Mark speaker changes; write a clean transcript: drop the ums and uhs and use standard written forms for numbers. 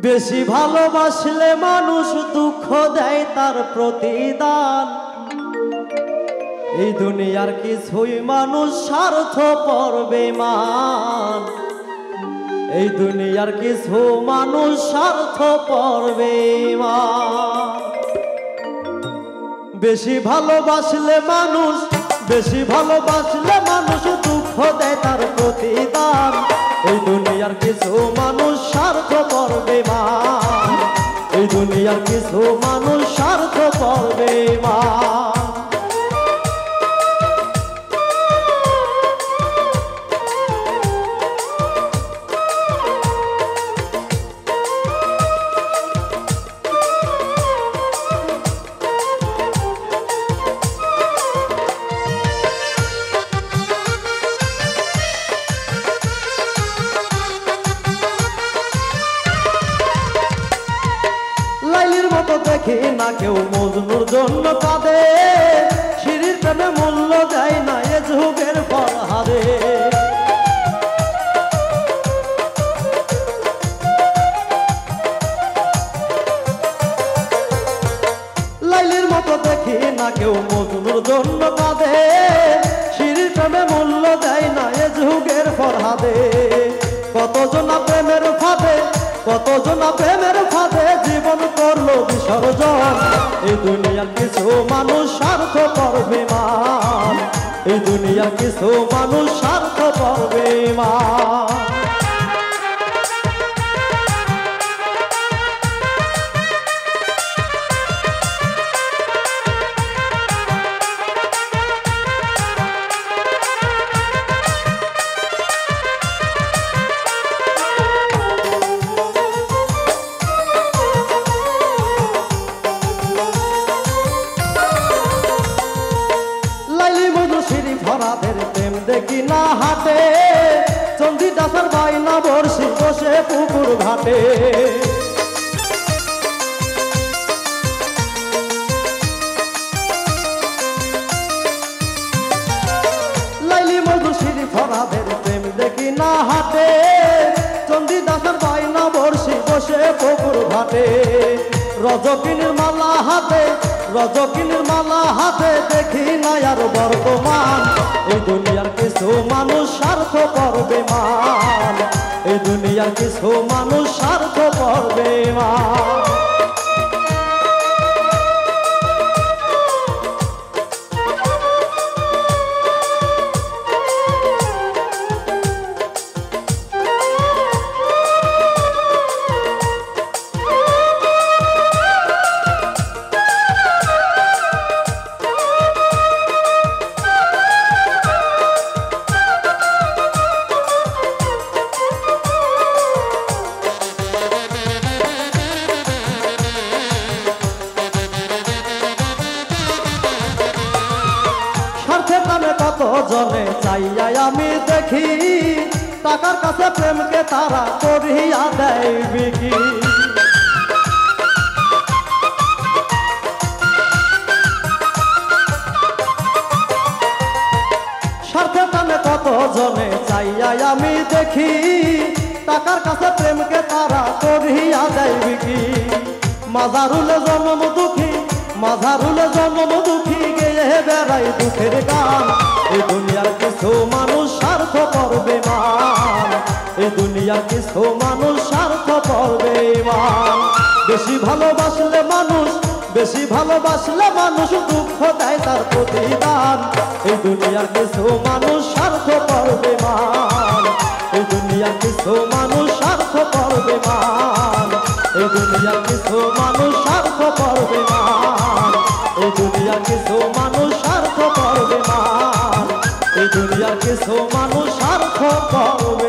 Speaker 1: বেশি ভালোবাসলে মানুষ দুঃখ দেয় তার প্রতিদান। এই দুনিয়ার কিছুই মানুষ স্বার্থপর বেঈমান। এই দুনিয়ার কিছু মানুষ স্বার্থপর বেঈমান। বেশি ভালোবাসলে মানুষ দুঃখ দেয় তার প্রতিদান। এই দুনিয়ার কিছু মানুষ স্বার্থপর বেঈমান। এই দুনিয়ার কিছু মানুষ স্বার্থপর বেঈমান। দেখি না কেউ মজনুর জন্য কাঁদে, শিরির প্রেমে মূল্য দেয় না এ যুগের ফরহাদে। লাইলির মতো দেখি না কেউ মজনুর জন্য কাঁদে, শিরির প্রেমে মূল্য দেয় না এ যুগের ফরহাদে। কতজনা প্রেমের ফাঁদে জীবন করলো বিসর্জন। এই দুনিয়ার কিছু মানুষ স্বার্থপর বেঈমান। এই দুনিয়ার কিছু মানুষ স্বার্থপর বেঈমান। ভরাদের প্রেম দেখি না হাটে, চন্ডী দাসের বাইনা বর্ষি বসে পুকুর ঘাটে। লাইলি মধুশ্রী ভরাদের প্রেম দেখি না হাটে, চন্ডী দাসের বাইনা বর্ষি বসে পুকুর ঘাটে। রজকিনীর মালা হাতে দেখি না আর বর্তমান। এই দুনিয়ার কিছু মানুষ স্বার্থপর বেঈমান। এই দুনিয়ার কিছু মানুষ স্বার্থপর বেঈমান। কত জনে চাইয়া আমি দেখি, টাকার কাছে প্রেমকে তারা করিয়া দেয় বিকি। স্বার্থের নামে কত জনে চাইয়া আমি দেখি, টাকার কাছে প্রেমকে তারা করিয়া দেয় বিকি। মাজারুলে জন্ম দুঃখী গেয়ে বেড়াই দুঃখের গান। এই দুনিয়ার কিছু মানুষ স্বার্থপর বেঈমান। এই দুনিয়ার কিছু মানুষ স্বার্থপর বেঈমান। বেশি ভালোবাসলে মানুষ দুঃখ দেয় তার প্রতিদান। এই দুনিয়ার কিছু মানুষ স্বার্থপর বেঈমান। এই দুনিয়ার কিছু মানুষ স্বার্থপর বেঈমান। এই দুনিয়ার কিছু মানুষ স্বার্থপর বেঈমান। এই দুনিয়ার কিছু মানুষ স্বার্থপর বেঈমান। এই দুনিয়ার কিছু মানুষ স্বার্থপর।